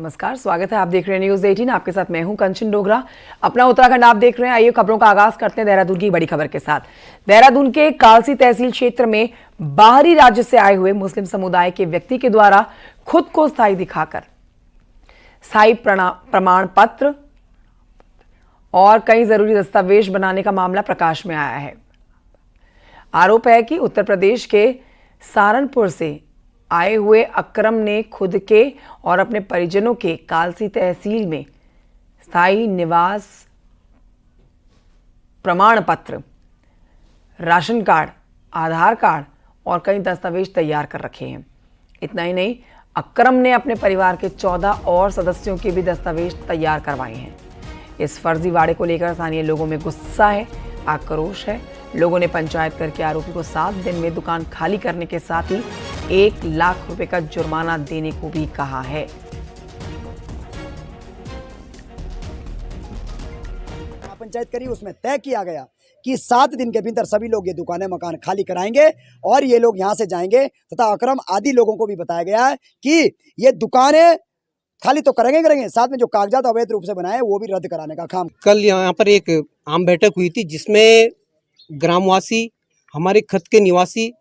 नमस्कार, स्वागत है। आप देख रहे हैं न्यूज 18। आपके साथ मैं हूं कंचन डोगरा। अपना उत्तराखंड आप देख रहे हैं। आइए खबरों का आगाज करते हैं देहरादून की बड़ी खबर के साथ। देहरादून के कालसी तहसील क्षेत्र में बाहरी राज्य से आए हुए मुस्लिम समुदाय के व्यक्ति के द्वारा खुद को स्थायी दिखाकर स्थायी प्रमाण पत्र और कई जरूरी दस्तावेज बनाने का मामला प्रकाश में आया है। आरोप है कि उत्तर प्रदेश के सहारनपुर से आए हुए अकरम ने खुद के और अपने परिजनों के कालसी तहसील में स्थायी निवास प्रमाण पत्र, राशन कार्ड, आधार कार्ड और कई दस्तावेज तैयार कर रखे हैं। इतना ही नहीं, अकरम ने अपने परिवार के 14 और सदस्यों के भी दस्तावेज तैयार करवाए हैं। इस फर्जीवाड़े को लेकर स्थानीय लोगों में गुस्सा है, आक्रोश है। लोगों ने पंचायत करके आरोपी को 7 दिन में दुकान खाली करने के साथ ही 1 लाख रुपए का जुर्माना देने को भी कहा है। पंचायत करी, उसमें तय किया गया कि 7 दिन के भीतर सभी लोग ये दुकानें मकान खाली कराएंगे और ये लोग यहाँ से जाएंगे, तथा अकरम आदि लोगों को भी बताया गया है कि ये दुकानें खाली तो करेंगे, साथ में जो कागजात अवैध रूप से बनाए वो भी रद्द कराने का काम। कल यहाँ पर एक आम बैठक हुई थी जिसमें ग्रामवासी, हमारे खत के निवासी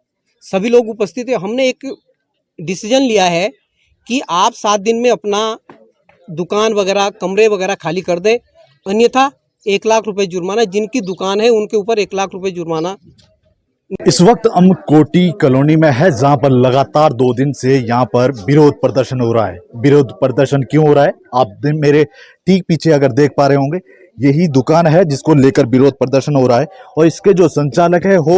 सभी लोग उपस्थित थे। हमने एक डिसीजन लिया है कि आप 7 दिन में अपना दुकान वगैरह, कमरे वगैरह खाली कर दें, अन्यथा 1 लाख रुपए जुर्माना। जिनकी दुकान है उनके ऊपर 1 लाख रुपए जुर्माना। इस वक्त हम कोटी कॉलोनी में है, जहां पर लगातार 2 दिन से यहां पर विरोध प्रदर्शन हो रहा है। विरोध प्रदर्शन क्यों हो रहा है, आप मेरे ठीक पीछे अगर देख पा रहे होंगे, यही दुकान है जिसको लेकर विरोध प्रदर्शन हो रहा है। और इसके जो संचालक है वो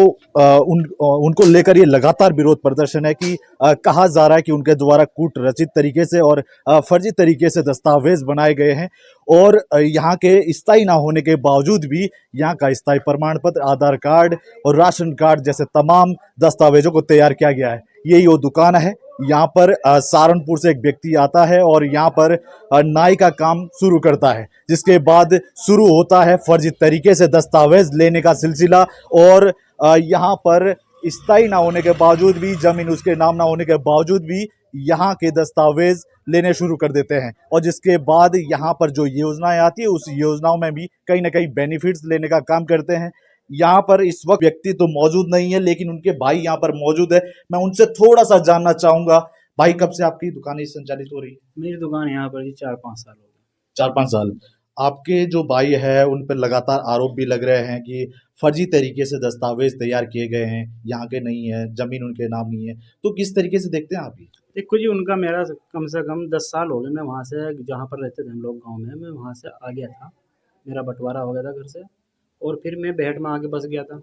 उनको लेकर ये लगातार विरोध प्रदर्शन है कि कहा जा रहा है कि उनके द्वारा कूट रचित तरीके से और फर्जी तरीके से दस्तावेज बनाए गए हैं और यहाँ के स्थायी ना होने के बावजूद भी यहाँ का स्थायी प्रमाण पत्र, आधार कार्ड और राशन कार्ड जैसे तमाम दस्तावेजों को तैयार किया गया है। यही वो दुकान है। यहाँ पर सहारनपुर से एक व्यक्ति आता है और यहाँ पर नाई का काम शुरू करता है, जिसके बाद शुरू होता है फर्जी तरीके से दस्तावेज लेने का सिलसिला। और यहाँ पर स्थायी ना होने के बावजूद भी, जमीन उसके नाम ना होने के बावजूद भी यहाँ के दस्तावेज लेने शुरू कर देते हैं। और जिसके बाद यहाँ पर जो योजनाएं आती है उस योजनाओं में भी कहीं ना कहीं बेनिफिट्स लेने का काम करते हैं। यहाँ पर इस वक्त व्यक्ति तो मौजूद नहीं है, लेकिन उनके भाई यहाँ पर मौजूद है। मैं उनसे थोड़ा सा जानना चाहूंगा। भाई, कब से आपकी दुकान संचालित हो रही है? मेरी दुकान यहाँ पर 4-5 साल हो गए। 4-5 साल। आपके जो भाई है उन पर लगातार आरोप भी लग रहे हैं कि फर्जी तरीके से दस्तावेज तैयार किए गए हैं, यहाँ के नहीं है, जमीन उनके नाम नहीं है। तो किस तरीके से देखते हैं आप? देखो जी, उनका मेरा कम से कम 10 साल हो गए। मैं वहाँ से, जहाँ पर रहते थे हम लोग गाँव में, मैं वहाँ से आ गया था। मेरा बंटवारा हो गया था घर से और फिर मैं बेहट में आके बस गया था।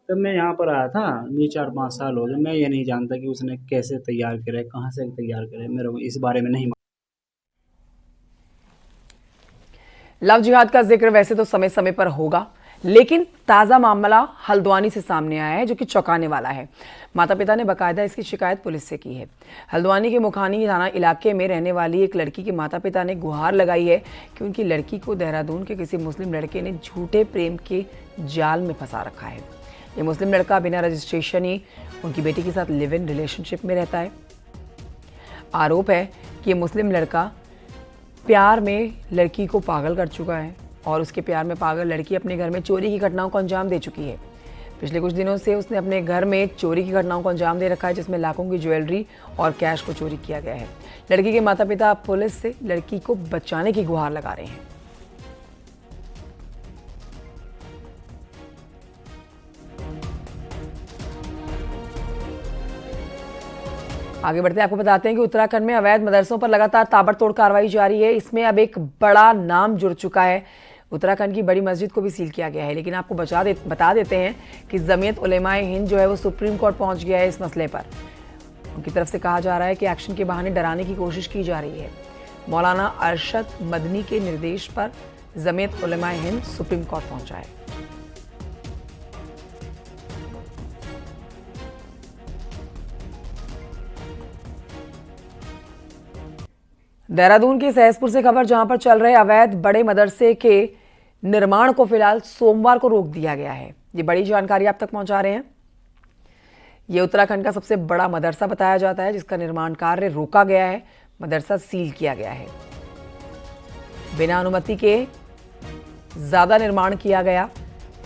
तब मैं यहाँ पर आया था, ये 4-5 साल हो गए। मैं ये नहीं जानता कि उसने कैसे तैयार करे, कहाँ से तैयार करे, मेरे को इस बारे में नहीं। लव जिहाद का जिक्र वैसे तो समय समय पर होगा, लेकिन ताजा मामला हल्द्वानी से सामने आया है जो कि चौंकाने वाला है। माता पिता ने बकायदा इसकी शिकायत पुलिस से की है। हल्द्वानी के मुखानी थाना इलाके में रहने वाली एक लड़की के माता पिता ने गुहार लगाई है कि उनकी लड़की को देहरादून के किसी मुस्लिम लड़के ने झूठे प्रेम के जाल में फंसा रखा है। ये मुस्लिम लड़का बिना रजिस्ट्रेशन ही उनकी बेटी के साथ लिव इन रिलेशनशिप में रहता है। आरोप है कि ये मुस्लिम लड़का प्यार में लड़की को पागल कर चुका है और उसके प्यार में पागल लड़की अपने घर में चोरी की घटनाओं को अंजाम दे चुकी है। पिछले कुछ दिनों से उसने अपने घर में चोरी की घटनाओं को अंजाम दे रखा है, जिसमें लाखों की ज्वेलरी और कैश को चोरी किया गया है। लड़की के माता पिता पुलिस से लड़की को बचाने की गुहार लगा रहे हैं। आगे बढ़ते आपको बताते हैं कि उत्तराखंड में अवैध मदरसों पर लगातार ताबड़तोड़ कार्रवाई जारी है। इसमें अब एक बड़ा नाम जुड़ चुका है। उत्तराखंड की बड़ी मस्जिद को भी सील किया गया है। लेकिन आपको बता देते हैं कि जमीयत उलेमाए हिंद जो है वो सुप्रीम कोर्ट पहुंच गया है इस मसले पर। उनकी तरफ से कहा जा रहा है कि एक्शन के बहाने डराने की कोशिश की जा रही है। मौलाना अरशद मदनी के निर्देश पर जमीयत उलेमाए हिंद सुप्रीम कोर्ट पहुंचा है। देहरादून के सहसपुर से खबर, जहां पर चल रहे अवैध बड़े मदरसे के निर्माण को फिलहाल सोमवार को रोक दिया गया है। ये बड़ी जानकारी आप तक पहुंचा रहे हैं। ये उत्तराखंड का सबसे बड़ा मदरसा बताया जाता है जिसका निर्माण कार्य रोका गया है, मदरसा सील किया गया है। बिना अनुमति के ज्यादा निर्माण किया गया,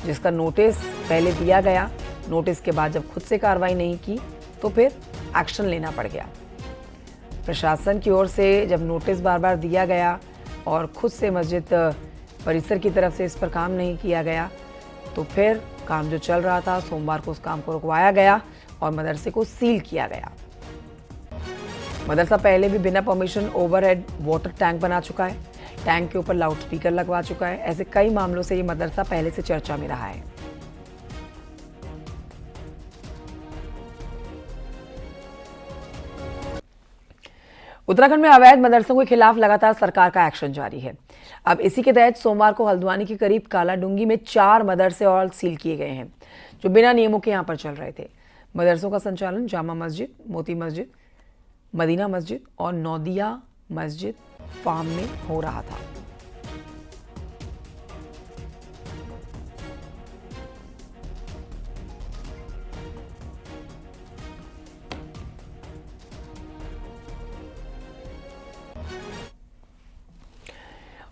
जिसका नोटिस पहले दिया गया। नोटिस के बाद जब खुद से कार्रवाई नहीं की तो फिर एक्शन लेना पड़ गया। प्रशासन की ओर से जब नोटिस बार बार दिया गया और खुद से मस्जिद परिसर की तरफ से इस पर काम नहीं किया गया, तो फिर काम जो चल रहा था सोमवार को उस काम को रुकवाया गया और मदरसे को सील किया गया। मदरसा पहले भी बिना परमिशन ओवरहेड वाटर टैंक बना चुका है, टैंक के ऊपर लाउड स्पीकर लगवा चुका है। ऐसे कई मामलों से ये मदरसा पहले से चर्चा में रहा है। उत्तराखंड में अवैध मदरसों के खिलाफ लगातार सरकार का एक्शन जारी है। अब इसी के तहत सोमवार को हल्द्वानी के करीब कालाडूंगी में 4 मदरसे और सील किए गए हैं, जो बिना नियमों के यहां पर चल रहे थे। मदरसों का संचालन जामा मस्जिद, मोती मस्जिद, मदीना मस्जिद और नौदिया मस्जिद फार्म में हो रहा था।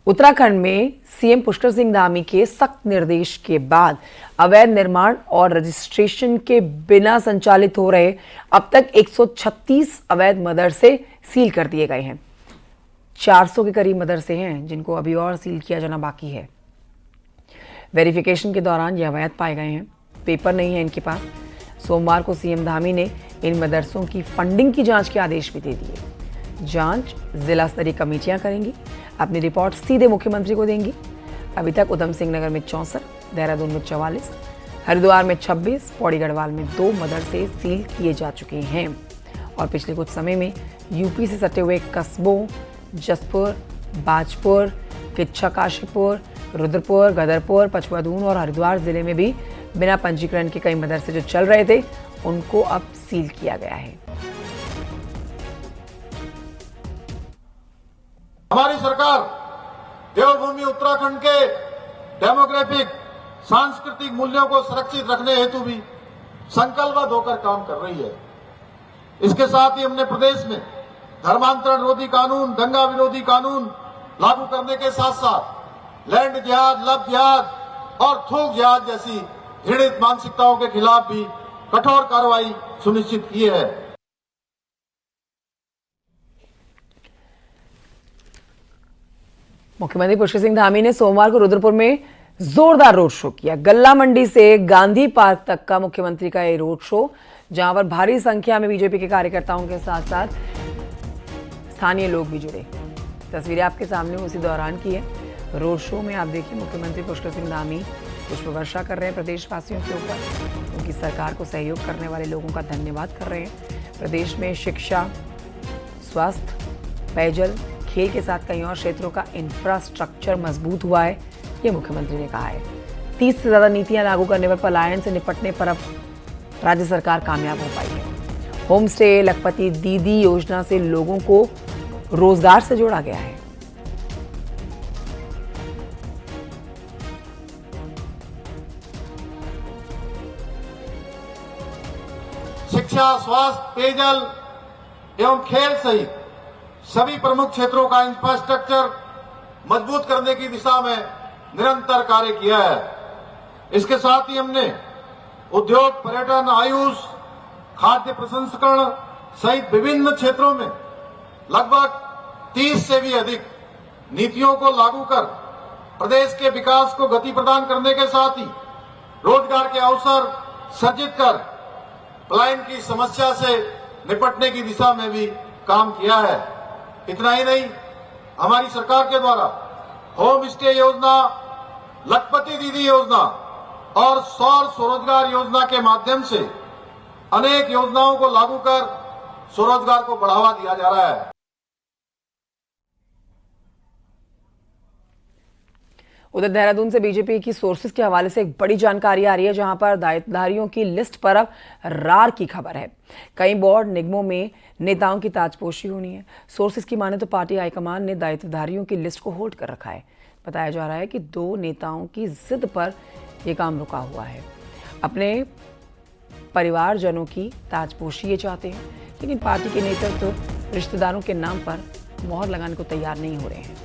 उत्तराखंड में सीएम पुष्कर सिंह धामी के सख्त निर्देश के बाद अवैध निर्माण और रजिस्ट्रेशन के बिना संचालित हो रहे अब तक 136 अवैध मदरसे सील कर दिए गए हैं। 400 के करीब मदरसे हैं जिनको अभी और सील किया जाना बाकी है। वेरिफिकेशन के दौरान ये अवैध पाए गए हैं, पेपर नहीं है इनके पास। सोमवार को सीएम धामी ने इन मदरसों की फंडिंग की जांच के आदेश भी दे दिए। जांच जिला स्तरीय कमेटियां करेंगी, अपनी रिपोर्ट सीधे मुख्यमंत्री को देंगी। अभी तक उधम सिंह नगर में 64, देहरादून में 44, हरिद्वार में 26, पौड़ी गढ़वाल में 2 मदरसे सील किए जा चुके हैं। और पिछले कुछ समय में यूपी से सटे हुए कस्बों जसपुर, बाजपुर, किच्छा काशीपुर, रुद्रपुर, गदरपुर, पचुआदून और हरिद्वार जिले में भी बिना पंजीकरण के कई मदरसे जो चल रहे थे उनको अब सील किया गया है। हमारी सरकार देवभूमि उत्तराखंड के डेमोग्राफिक सांस्कृतिक मूल्यों को सुरक्षित रखने हेतु भी संकल्पबद्ध होकर काम कर रही है। इसके साथ ही हमने प्रदेश में धर्मांतरण विरोधी कानून, दंगा विरोधी कानून लागू करने के साथ साथ लैंड जिहाद, लब जिहाद और थोक जिहाद जैसी घृणित मानसिकताओं के खिलाफ भी कठोर कार्रवाई सुनिश्चित की है। मुख्यमंत्री पुष्कर सिंह धामी ने सोमवार को रुद्रपुर में जोरदार रोड शो किया। गल्ला मंडी से गांधी पार्क तक का मुख्यमंत्री का ये रोड शो, जहां पर भारी संख्या में बीजेपी के कार्यकर्ताओं के साथ साथ स्थानीय लोग भी जुड़े। तस्वीरें आपके सामने उसी दौरान की है। रोड शो में आप देखिए मुख्यमंत्री पुष्कर सिंह धामी पुष्प वर्षा कर रहे हैं प्रदेशवासियों के ऊपर। उनकी सरकार को सहयोग करने वाले लोगों का धन्यवाद कर रहे हैं। प्रदेश में शिक्षा, स्वास्थ्य, पेयजल, खेल के साथ कई और क्षेत्रों का इंफ्रास्ट्रक्चर मजबूत हुआ है, ये मुख्यमंत्री ने कहा है। 30 से ज्यादा नीतियां लागू करने पर पलायन से निपटने पर अब राज्य सरकार कामयाब हो पाई है। होम स्टे, लखपति दीदी योजना से लोगों को रोजगार से जोड़ा गया है। शिक्षा, स्वास्थ्य, पेयजल एवं खेल सहित सभी प्रमुख क्षेत्रों का इंफ्रास्ट्रक्चर मजबूत करने की दिशा में निरंतर कार्य किया है। इसके साथ ही हमने उद्योग, पर्यटन, आयुष, खाद्य प्रसंस्करण सहित विभिन्न क्षेत्रों में लगभग 30 से भी अधिक नीतियों को लागू कर प्रदेश के विकास को गति प्रदान करने के साथ ही रोजगार के अवसर सृजित कर पलायन की समस्या से निपटने की दिशा में भी काम किया है। इतना ही नहीं, हमारी सरकार के द्वारा होम स्टे योजना, लखपति दीदी योजना और सौर स्वरोजगार योजना के माध्यम से अनेक योजनाओं को लागू कर स्वरोजगार को बढ़ावा दिया जा रहा है। उधर देहरादून से बीजेपी की सोर्सेज के हवाले से एक बड़ी जानकारी आ रही है, जहां पर दायित्वधारियों की लिस्ट पर अब रार की खबर है। कई बोर्ड निगमों में नेताओं की ताजपोशी होनी है। सोर्सेज की माने तो पार्टी हाईकमान ने दायित्वधारियों की लिस्ट को होल्ड कर रखा है। बताया जा रहा है कि 2 नेताओं की जिद पर यह काम रुका हुआ है। अपने परिवारजनों की ताजपोशी ये चाहते हैं, लेकिन पार्टी के नेतृत्व रिश्तेदारों के नाम पर मोहर लगाने को तैयार नहीं हो रहे हैं।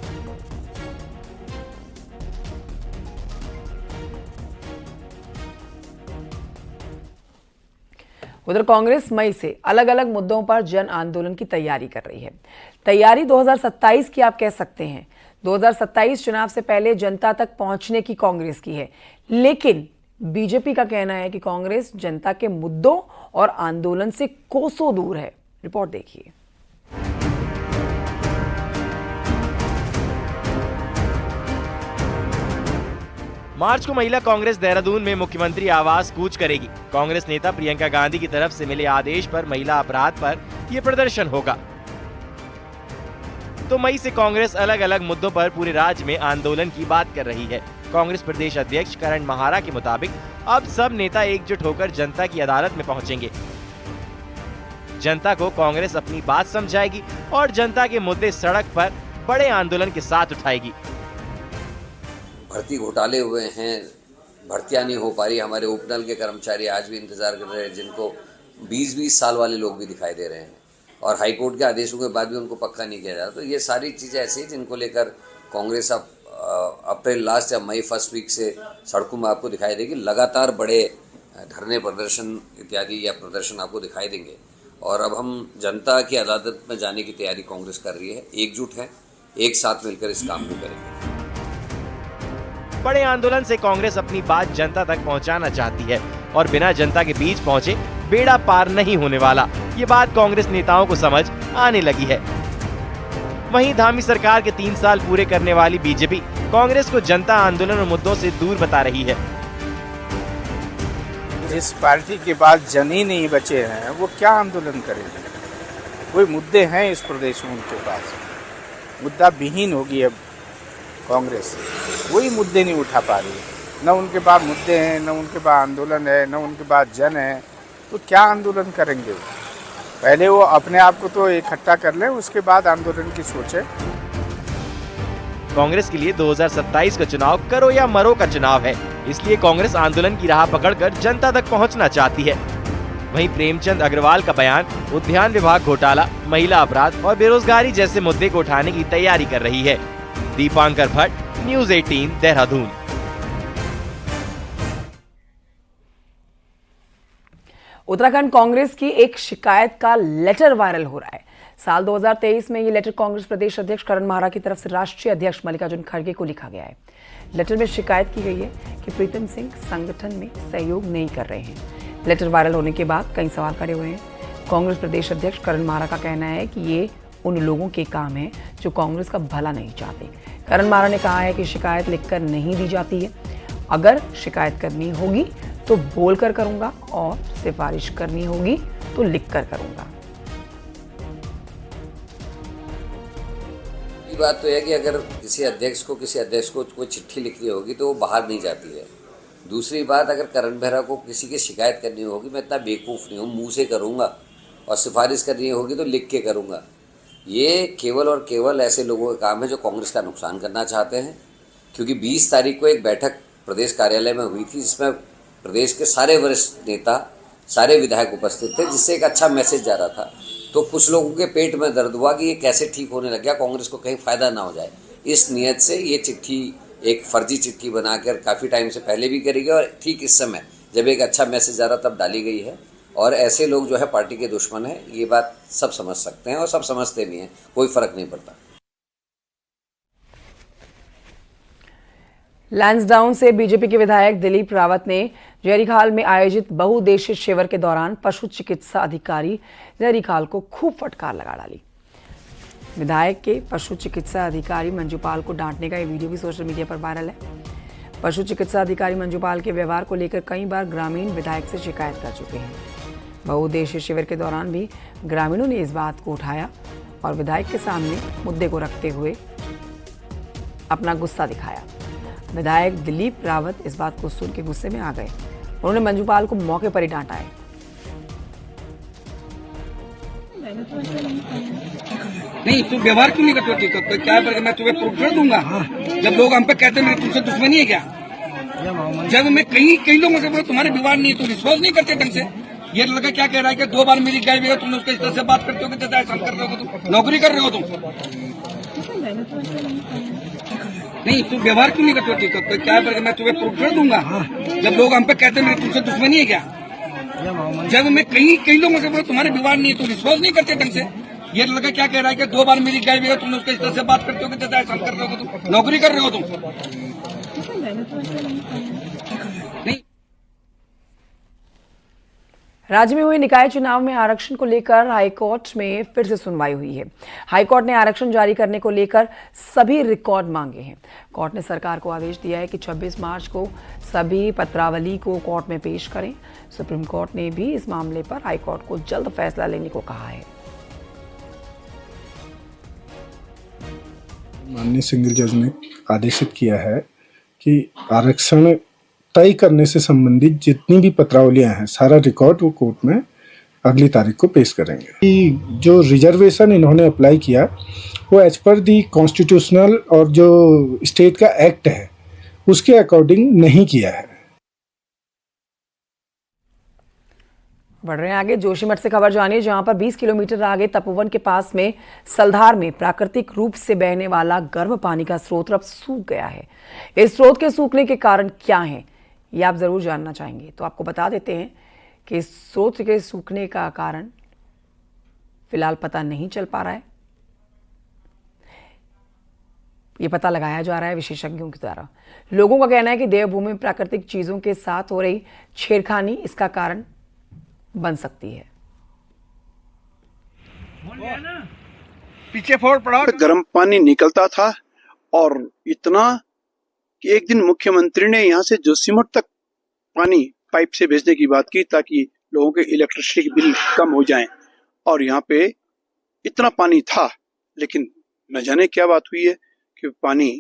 उधर कांग्रेस मई से अलग अलग मुद्दों पर जन आंदोलन की तैयारी कर रही है। तैयारी 2027 की आप कह सकते हैं। 2027 चुनाव से पहले जनता तक पहुंचने की कांग्रेस की है, लेकिन बीजेपी का कहना है कि कांग्रेस जनता के मुद्दों और आंदोलन से कोसों दूर है। रिपोर्ट देखिए। मार्च को महिला कांग्रेस देहरादून में मुख्यमंत्री आवास कूच करेगी। कांग्रेस नेता प्रियंका गांधी की तरफ से मिले आदेश पर महिला अपराध पर यह प्रदर्शन होगा। तो मई से कांग्रेस अलग अलग मुद्दों पर पूरे राज्य में आंदोलन की बात कर रही है। कांग्रेस प्रदेश अध्यक्ष करण महारा के मुताबिक अब सब नेता एकजुट होकर जनता की अदालत में पहुंचेंगे। जनता को कांग्रेस अपनी बात समझाएगी और जनता के मुद्दे सड़क पर बड़े आंदोलन के साथ उठाएगी। भर्ती घोटाले हुए हैं, भर्तियां नहीं हो पा रही, हमारे उपनल के कर्मचारी आज भी इंतजार कर रहे हैं, जिनको 20-20 साल वाले लोग भी दिखाई दे रहे हैं और हाईकोर्ट के आदेशों के बाद भी उनको पक्का नहीं किया जा रहा। तो ये सारी चीज़ें ऐसी हैं जिनको लेकर कांग्रेस अब अप्रैल लास्ट या मई फर्स्ट वीक से सड़कों में आपको दिखाई देगी। लगातार बड़े धरने प्रदर्शन इत्यादि या प्रदर्शन आपको दिखाई देंगे और अब हम जनता की अदालत में जाने की तैयारी कांग्रेस कर रही है। एकजुट है, एक साथ मिलकर इस काम को करेंगे। बड़े आंदोलन से कांग्रेस अपनी बात जनता तक पहुंचाना चाहती है और बिना जनता के बीच पहुंचे बेड़ा पार नहीं होने वाला। ये बात कांग्रेस नेताओं को समझ आने लगी है। वहीं धामी सरकार के 3 साल पूरे करने वाली बीजेपी कांग्रेस को जनता आंदोलन और मुद्दों से दूर बता रही है। जिस पार्टी के पास जन ही नहीं बचे हैं वो क्या आंदोलन करेंगे? कोई मुद्दे हैं इस प्रदेश में उनके पास? मुद्दा विहीन होगी अब कांग्रेस, वही मुद्दे नहीं उठा पा रही। न उनके पास मुद्दे हैं, न उनके पास आंदोलन है, न उनके पास जन है, तो क्या आंदोलन करेंगे वो? पहले वो अपने आप को तो इकट्ठा कर लें, उसके बाद आंदोलन की सोचें। कांग्रेस के लिए 2027 का चुनाव करो या मरो का चुनाव है, इसलिए कांग्रेस आंदोलन की राह पकड़कर जनता तक पहुंचना चाहती है। वहीं प्रेमचंद अग्रवाल का बयान उद्यान विभाग घोटाला, महिला अपराध और बेरोजगारी जैसे मुद्दे को उठाने की तैयारी कर रही है। दीपांकर भट्ट, न्यूज़ 18 देहरादून। उत्तराखंड कांग्रेस की एक शिकायत का लेटर वायरल हो रहा है। साल 2023 में ये लेटर कांग्रेस प्रदेश अध्यक्ष करण महारा की तरफ से राष्ट्रीय अध्यक्ष मल्लिकार्जुन खड़गे को लिखा गया है। लेटर में शिकायत की गई है कि प्रीतम सिंह संगठन में सहयोग नहीं कर रहे हैं। लेटर वायरल होने के बाद कई सवाल खड़े हुए हैं। कांग्रेस प्रदेश अध्यक्ष करण महारा का कहना है कि ये उन लोगों के काम है जो कांग्रेस का भला नहीं चाहते। करण महारा ने कहा है कि शिकायत लिखकर नहीं दी जाती है। अगर शिकायत करनी होगी तो बोलकर करूंगा और सिफारिश करनी होगी तो लिखकर करूंगा। ये बात तो है कि अगर किसी अध्यक्ष को कोई चिट्ठी लिखनी होगी तो वो बाहर नहीं जाती है। दूसरी बात, अगर करण बेहरा को किसी की शिकायत करनी होगी, मैं इतना बेवकूफ़ नहीं हूँ, मुंह से करूँगा, और सिफारिश करनी होगी तो लिख के करूँगा। ये केवल और केवल ऐसे लोगों का काम है जो कांग्रेस का नुकसान करना चाहते हैं। क्योंकि 20 तारीख को एक बैठक प्रदेश कार्यालय में हुई थी जिसमें प्रदेश के सारे वरिष्ठ नेता, सारे विधायक उपस्थित थे, जिससे एक अच्छा मैसेज जा रहा था। तो कुछ लोगों के पेट में दर्द हुआ कि ये कैसे ठीक होने लग गया, कांग्रेस को कहीं फ़ायदा ना हो जाए। इस नियत से ये चिट्ठी एक फर्जी चिट्ठी बनाकर काफ़ी टाइम से पहले भी करी गई और ठीक इस समय जब एक अच्छा मैसेज आ रहा तब डाली गई है। और ऐसे लोग जो है पार्टी के दुश्मन हैं, ये बात सब समझ सकते हैं और सब समझते भी हैं, कोई फर्क नहीं पड़ता। लैंसडाउन से बीजेपी के विधायक दिलीप रावत ने जयहरीखाल में आयोजित बहुउद्देशीय शिविर के दौरान पशु चिकित्सा अधिकारी जयहरीखाल को खूब फटकार लगा डाली। विधायक के पशु चिकित्सा अधिकारी मंजूपाल को डांटने का ये वीडियो भी सोशल मीडिया पर वायरल है। पशु चिकित्सा अधिकारी मंजूपाल के व्यवहार को लेकर कई बार ग्रामीण विधायक से शिकायत कर चुके हैं। बहुउद्देशीय शिविर के दौरान भी ग्रामीणों ने इस बात को उठाया और विधायक के सामने मुद्दे को रखते हुए अपना गुस्सा दिखाया। विधायक दिलीप रावत इस बात को सुन के गुस्से में आ गए। उन्होंने मंजूपाल को मौके पर ही डांटा है। नहीं, तू व्यवहार क्यों नहीं करती? तो क्या है, मैं तुम्हें प्रूफ कर दूंगा। जब लोग हम पे कहते हैं मेरी तुमसे दुश्मनी है क्या? जब मैं कई लोगों से बोला तुम्हारे विवाद नहीं, तो रिस्पॉन्स नहीं करते ढंग से। ये लड़का क्या कह रहा है कि 2 बार मेरी गाय भी, तुम उसके इस तरह से बात करते हो कि जैसे ऐसा कर रहे हो, तुम नौकरी कर रहे हो तुम। नहीं, तू व्यवहार क्यों नहीं करती? तो क्या है, मैं तुम्हें प्रूफ कर दूंगा। जब लोग हम पे कहते हैं मेरी तुमसे दुश्मनी है क्या? जब मैं कई लोगों से बोला तुम्हारे विवाद नहीं है, तुम रिस्पॉन्स नहीं करते ढंग से। ये लड़का क्या कह रहा है कि 2 बार मेरी गाय भी, तुम उसके इस तरह से बात करते हो कि जैसे ऐसा कर रहे हो, तुम नौकरी कर रहे हो तुम। नहीं, राज्य में हुए निकाय चुनाव में आरक्षण को लेकर हाईकोर्ट में फिर से सुनवाई हुई है। हाईकोर्ट ने आरक्षण जारी करने को लेकर सभी रिकॉर्ड मांगे हैं। कोर्ट ने सरकार को आदेश दिया है कि 26 मार्च को सभी पत्रावली को कोर्ट में पेश करें। सुप्रीम कोर्ट ने भी इस मामले पर हाईकोर्ट को जल्द फैसला लेने को कहा है। माननीय सिंगल जज ने आदेशित किया है कि आरक्षण तय करने से संबंधित जितनी भी पत्रावलियां हैं, सारा रिकॉर्ड वो कोर्ट में अगली तारीख को पेश करेंगे। कि जो रिजर्वेशन इन्होंने अप्लाई किया वो एज पर दी कॉन्स्टिट्यूशनल और जो स्टेट का एक्ट है उसके अकॉर्डिंग नहीं किया है। बढ़ रहे हैं आगे, जोशीमठ से खबर जानिए, जहां पर 20 किलोमीटर आगे तपोवन के पास में सलधार में प्राकृतिक रूप से बहने वाला गर्म पानी का स्रोत अब सूख गया है। इस स्रोत के सूखने के कारण क्या हैं, ये आप जरूर जानना चाहेंगे, तो आपको बता देते हैं कि इस स्रोत के सूखने का कारण फिलहाल पता नहीं चल पा रहा है। ये पता लगाया जा रहा है विशेषज्ञों के द्वारा। लोगों का कहना है कि देवभूमि में प्राकृतिक चीजों के साथ हो रही छेड़खानी इसका कारण बन सकती है। पीछे फोड़ पड़ा। गर्म पानी निकलता था और इतना कि एक दिन मुख्यमंत्री ने यहाँ से जोशीमठ तक पानी पाइप से भेजने की बात की ताकि लोगों के इलेक्ट्रिसिटी के बिल कम हो जाएं। और यहाँ पे इतना पानी था, लेकिन न जाने क्या बात हुई है कि पानी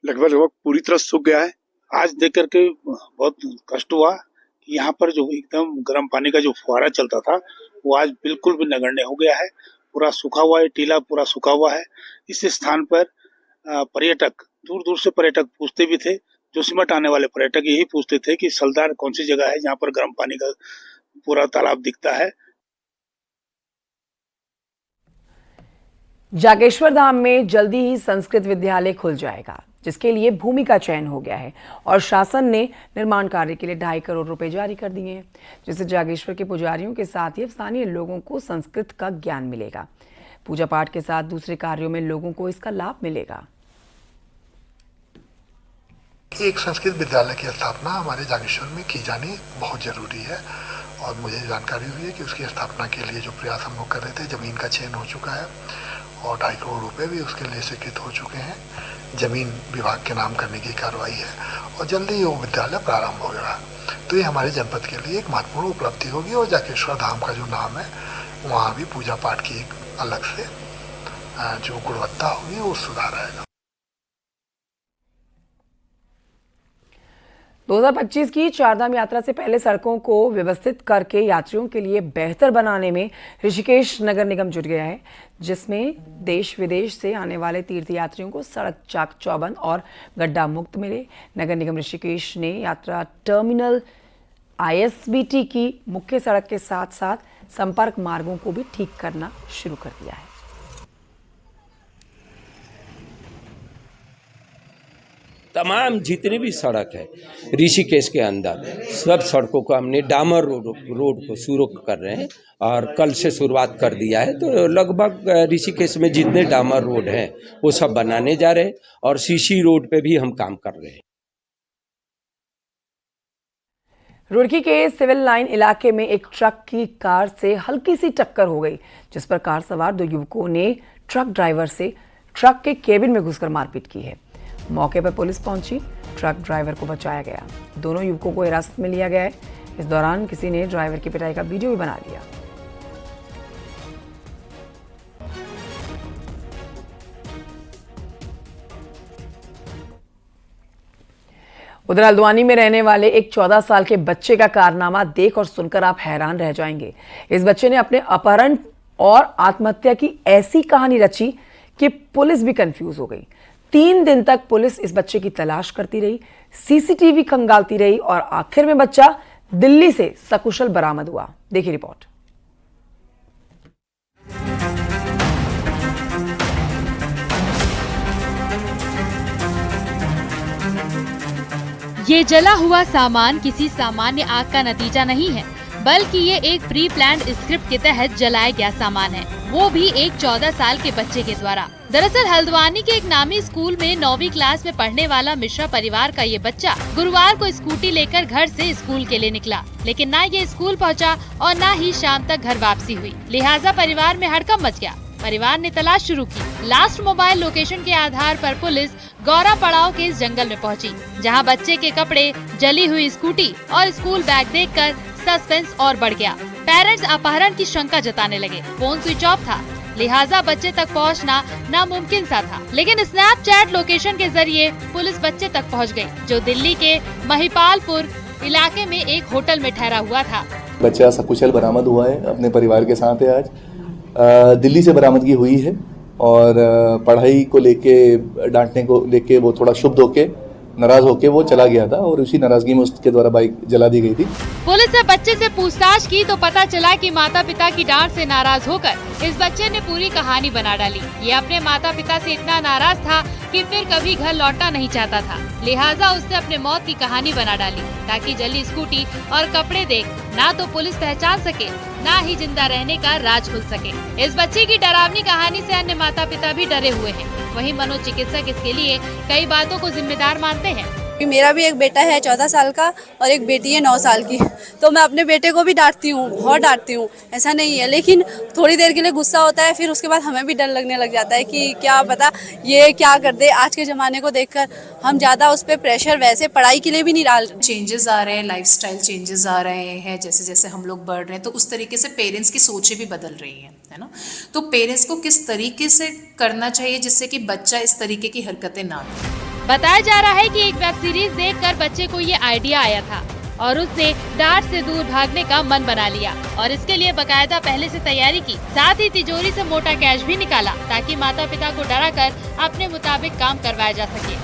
लगभग पूरी तरह सूख गया है। आज देख करके बहुत कष्ट हुआ कि यहाँ पर जो एकदम गर्म पानी का जो फुहारा चलता था वो आज बिल्कुल भी नगण्य हो गया है। पूरा सूखा हुआ है, टीला पूरा सूखा हुआ है। इस स्थान पर पर्यटक दूर दूर से पर्यटक पूछते भी थे, जोशीमठ आने वाले पर्यटक यही पूछते थे कि सलदार कौन सी जगह है जहाँ पर गर्म पानी का पूरा तालाब दिखता है। जागेश्वर धाम में जल्दी ही संस्कृत विद्यालय खुल जाएगा, जिसके लिए भूमि का चयन हो गया है और शासन ने निर्माण कार्य के लिए 2.5 करोड़ रुपए जारी कर दिए हैं, जिससे जागेश्वर के पुजारियों के साथ ही स्थानीय लोगों को संस्कृत का ज्ञान मिलेगा। पूजा पाठ के साथ दूसरे कार्यों में लोगों को इसका लाभ मिलेगा। एक संस्कृत विद्यालय की स्थापना हमारे जागेश्वर में की जानी बहुत जरूरी है और मुझे जानकारी हुई है कि उसकी स्थापना के लिए जो प्रयास हम लोग कर रहे थे, जमीन का चयन हो चुका है और 2.5 करोड़ रुपए भी उसके लिए स्वीकृत हो चुके हैं। जमीन विभाग के नाम करने की कार्रवाई है और जल्दी ही वो विद्यालय प्रारंभ होगा। तो ये हमारे जनपद के लिए एक महत्वपूर्ण उपलब्धि होगी और जागेश्वर धाम का जो नाम है वहाँ भी पूजा पाठ की एक अलग से जो गुणवत्ता होगी वो सुधार आएगा। 2025 की चारधाम यात्रा से पहले सड़कों को व्यवस्थित करके यात्रियों के लिए बेहतर बनाने में ऋषिकेश नगर निगम जुट गया है, जिसमें देश विदेश से आने वाले तीर्थयात्रियों को सड़क चाक चौबंद और गड्ढा मुक्त मिले। नगर निगम ऋषिकेश ने यात्रा टर्मिनल ISBT की मुख्य सड़क के साथ साथ संपर्क मार्गों को भी ठीक करना शुरू कर दिया है। तमाम जितनी भी सड़क है ऋषिकेश के अंदर सब सड़कों को हमने डामर रोड को शुरू कर रहे हैं और कल से शुरुआत कर दिया है। तो लगभग ऋषिकेश में जितने डामर रोड हैं वो सब बनाने जा रहे हैं और सीसी रोड पे भी हम काम कर रहे हैं। रुड़की के सिविल लाइन इलाके में एक ट्रक की कार से हल्की सी टक्कर हो गई, जिस पर कार सवार 2 युवकों ने ट्रक ड्राइवर से ट्रक के केबिन में घुसकर मारपीट की है। मौके पर पुलिस पहुंची, ट्रक ड्राइवर को बचाया गया। दोनों युवकों को हिरासत में लिया गया है। इस दौरान किसी ने ड्राइवर की पिटाई का वीडियो भी बना लिया। उधर हल्द्वानी में रहने वाले एक 14 साल के बच्चे का कारनामा देख और सुनकर आप हैरान रह जाएंगे। इस बच्चे ने अपने अपहरण और आत्महत्या की ऐसी कहानी रची कि पुलिस भी कंफ्यूज हो गई। 3 दिन तक पुलिस इस बच्चे की तलाश करती रही, CCTV खंगालती रही और आखिर में बच्चा दिल्ली से सकुशल बरामद हुआ। देखिए रिपोर्ट। ये जला हुआ सामान किसी सामान्य आग का नतीजा नहीं है, बल्कि ये एक प्री प्लान्ड स्क्रिप्ट के तहत जलाया गया सामान है, वो भी एक 14 साल के बच्चे के द्वारा। दरअसल हल्द्वानी के एक नामी स्कूल में 9वीं क्लास में पढ़ने वाला मिश्रा परिवार का ये बच्चा गुरुवार को स्कूटी लेकर घर से स्कूल के लिए निकला, लेकिन ना ये स्कूल पहुंचा और ना ही शाम तक घर वापसी हुई। लिहाजा परिवार में हड़कंप मच गया। परिवार ने तलाश शुरू की। लास्ट मोबाइल लोकेशन के आधार पर पुलिस गौरा पड़ाव के इस जंगल में पहुंची, जहां बच्चे के कपड़े, जली हुई स्कूटी और स्कूल बैग देखकर सस्पेंस और बढ़ गया। पेरेंट्स अपहरण की शंका जताने लगे। फोन स्विच ऑफ था, लिहाजा बच्चे तक पहुंचना नामुमकिन सा था। लेकिन स्नैपचैट लोकेशन के जरिए पुलिस बच्चे तक पहुंच गई, जो दिल्ली के महिपालपुर इलाके में एक होटल में ठहरा हुआ था। बच्चा सकुशल बरामद हुआ है, अपने परिवार के साथ है। आज दिल्ली से बरामदगी हुई है और पढ़ाई को लेके, डांटने को लेके वो थोड़ा क्षुब्ध होके, नाराज होके वो चला गया था और उसी नाराजगी में उसके द्वारा बाइक जला दी गई थी। पुलिस ने बच्चे से पूछताछ की तो पता चला कि माता पिता की डांट से नाराज होकर इस बच्चे ने पूरी कहानी बना डाली। ये अपने माता पिता से इतना नाराज था कि फिर कभी घर लौटना नहीं चाहता था, लिहाजा उसने अपने मौत की कहानी बना डाली ताकि जली स्कूटी और कपड़े देख ना तो पुलिस पहचान सके, ना ही जिंदा रहने का राज खुल सके। इस बच्चे की डरावनी कहानी से अन्य माता पिता भी डरे हुए हैं। वहीं मनोचिकित्सक इसके लिए कई बातों को जिम्मेदार मानते हैं। मेरा भी एक बेटा है 14 साल का और एक बेटी है 9 साल की, तो मैं अपने बेटे को भी डांटती हूँ, बहुत डांटती हूँ, ऐसा नहीं है। लेकिन थोड़ी देर के लिए गुस्सा होता है, फिर उसके बाद हमें भी डर लगने लग जाता है कि क्या पता ये क्या कर दे। आज के ज़माने को देखकर हम ज़्यादा उस पर प्रेशर वैसे पढ़ाई के लिए भी नहीं डाल रहे। चेंजेस आ रहे हैं, लाइफस्टाइल चेंजेस आ रहे हैं, जैसे जैसे हम लोग बढ़ रहे हैं तो उस तरीके से पेरेंट्स की सोचें भी बदल रही हैं, है ना। तो पेरेंट्स को किस तरीके से करना चाहिए जिससे कि बच्चा इस तरीके की हरकतें ना करे। बताया जा रहा है कि एक वेब सीरीज देखकर बच्चे को ये आइडिया आया था और उसने डांट से दूर भागने का मन बना लिया और इसके लिए बकायदा पहले से तैयारी की। साथ ही तिजोरी से मोटा कैश भी निकाला ताकि माता पिता को डराकर अपने मुताबिक काम करवाया जा सके।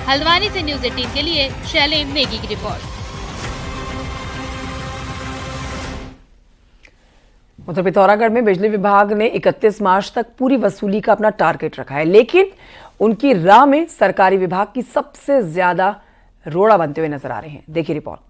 हल्द्वानी से न्यूज़ 18 के लिए शैलेम नेगी की रिपोर्ट। उत्तर पिथौरागढ़ में बिजली विभाग ने 31 मार्च तक पूरी वसूली का अपना टारगेट रखा है, लेकिन उनकी राह में सरकारी विभाग की सबसे ज्यादा रोड़ा बनते हुए नजर आ रहे हैं। देखिए रिपोर्ट।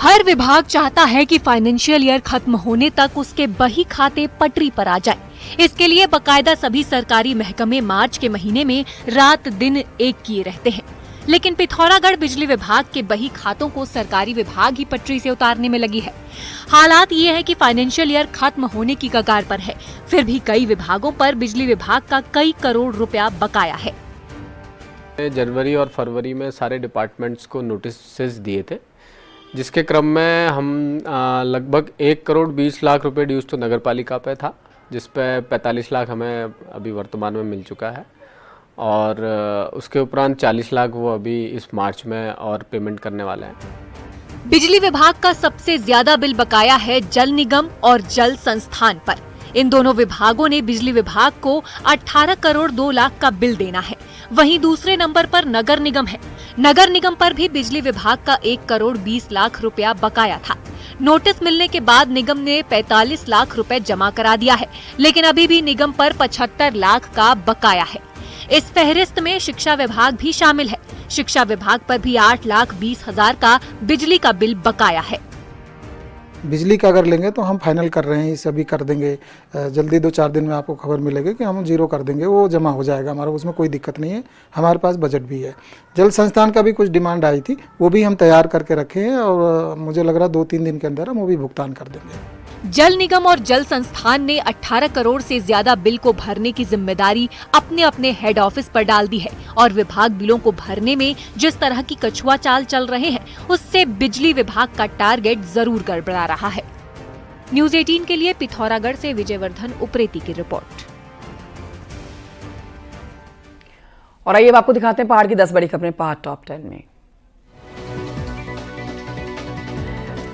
हर विभाग चाहता है कि फाइनेंशियल ईयर खत्म होने तक उसके बही खाते पटरी पर आ जाए। इसके लिए बकायदा सभी सरकारी महकमे मार्च के महीने में रात दिन एक किए रहते हैं, लेकिन पिथौरागढ़ बिजली विभाग के बही खातों को सरकारी विभाग ही पटरी से उतारने में लगी है। हालात ये है कि फाइनेंशियल ईयर खत्म होने की कगार पर है, फिर भी कई विभागों पर बिजली विभाग का कई करोड़ रुपया बकाया है। जनवरी और फरवरी में सारे डिपार्टमेंट्स को नोटिस दिए थे, जिसके क्रम में हम लगभग 1 करोड़ 20 लाख रुपए ड्यूज तो नगर पालिका पे था, जिस पे 45 लाख हमें अभी वर्तमान में मिल चुका है और उसके उपरांत 40 लाख वो अभी इस मार्च में और पेमेंट करने वाले हैं। बिजली विभाग का सबसे ज्यादा बिल बकाया है जल निगम और जल संस्थान पर। इन दोनों विभागों ने बिजली विभाग को 18 करोड़ 2 लाख का बिल देना है। वहीं दूसरे नंबर पर नगर निगम है। नगर निगम पर भी बिजली विभाग का 1 करोड़ 20 लाख रुपया बकाया था। नोटिस मिलने के बाद निगम ने 45 लाख रुपए जमा करा दिया है, लेकिन अभी भी निगम पर 75 लाख का बकाया है। इस फहरिस्त में शिक्षा विभाग भी शामिल है। शिक्षा विभाग पर भी 8,20,000 का बिजली का बिल बकाया है। बिजली का अगर लेंगे तो हम फाइनल कर रहे हैं, इसे अभी कर देंगे जल्दी, 2-4 दिन में आपको खबर मिलेगी कि हम 0 कर देंगे, वो जमा हो जाएगा हमारा, उसमें कोई दिक्कत नहीं है। हमारे पास बजट भी है। जल संस्थान का भी कुछ डिमांड आई थी, वो भी हम तैयार करके रखे हैं और मुझे लग रहा है 2-3 दिन के अंदर हम वो भी भुगतान कर देंगे। जल निगम और जल संस्थान ने 18 करोड़ से ज्यादा बिल को भरने की जिम्मेदारी अपने अपने हेड ऑफिस पर डाल दी है और विभाग बिलों को भरने में जिस तरह की कछुआ चाल चल रहे हैं, उससे बिजली विभाग का टारगेट जरूर गड़बड़ा रहा है। न्यूज़ 18 के लिए पिथौरागढ़ से विजयवर्धन उप्रेती की रिपोर्ट। और आइए अब आपको दिखाते हैं पहाड़ की 10 बड़ी खबरें पहाड़ टॉप 10 में।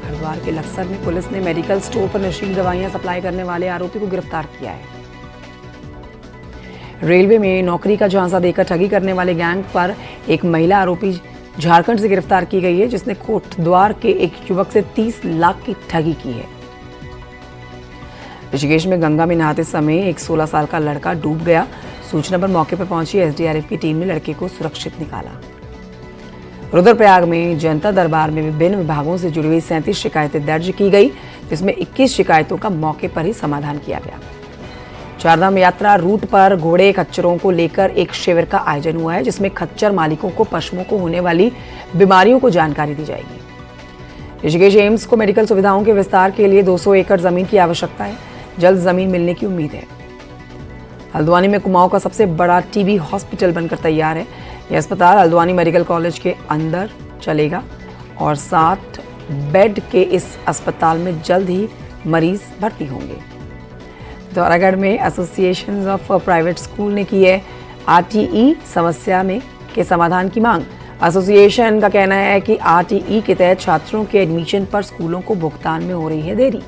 हरिद्वार के लक्सर में पुलिस ने मेडिकल स्टोर पर नशीली दवाइयां सप्लाई करने वाले आरोपी को गिरफ्तार किया है। रेलवे में नौकरी का झांसा देकर ठगी करने वाले गैंग पर एक महिला आरोपी झारखंड से गिरफ्तार की गई है, जिसने कोटद्वार के एक युवक से 30 लाख की ठगी की है। ऋषिकेश में गंगा में नहाते समय एक 16 साल का लड़का डूब गया। सूचना पर मौके पर पहुंची एसडीआरएफ की टीम ने लड़के को सुरक्षित निकाला। रुद्रप्रयाग में जनता दरबार में विभिन्न विभागों से जुड़ी हुई 37 शिकायतें दर्ज की गई, जिसमें 21 शिकायतों का मौके पर ही समाधान किया गया। चारधाम यात्रा रूट पर घोड़े खच्चरों को लेकर एक शिविर का आयोजन हुआ है, जिसमें खच्चर मालिकों को पशुओं को होने वाली बीमारियों को जानकारी दी जाएगी। ऋषिकेश एम्स को मेडिकल सुविधाओं के विस्तार के लिए 200 एकड़ जमीन की आवश्यकता है, जल्द जमीन मिलने की उम्मीद है। हल्द्वानी में कुमाऊं का सबसे बड़ा टीबी हॉस्पिटल बनकर तैयार है। यह अस्पताल हल्द्वानी मेडिकल कॉलेज के अंदर चलेगा और 60 बेड के इस अस्पताल में जल्द ही मरीज भर्ती होंगे। पिथौरागढ़ में एसोसिएशन ऑफ प्राइवेट स्कूल ने की है आरटीई समस्या में के समाधान की मांग। एसोसिएशन का कहना है कि आरटीई के तहत छात्रों के एडमिशन पर स्कूलों को भुगतान में हो रही है देरी।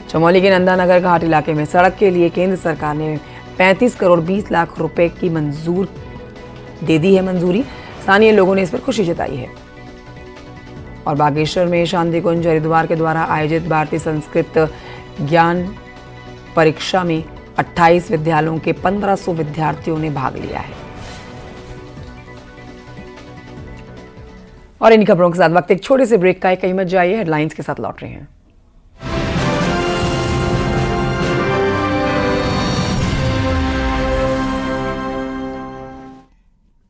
चमोली के नंदानगर घाट इलाके में सड़क के लिए केंद्र सरकार ने 35 करोड़ 20 लाख रुपए की दे दी है मंजूरी। स्थानीय लोगों ने इस पर खुशी जताई है। और बागेश्वर में शांति कुंज हरिद्वार के द्वारा आयोजित भारतीय संस्कृत ज्ञान परीक्षा में 28 विद्यालयों के 1500 विद्यार्थियों ने भाग लिया है। और इन खबरों के साथ वक्त एक छोटे से ब्रेक का है, कहीं मत जाइए, हेडलाइंस के साथ लौट रहे हैं।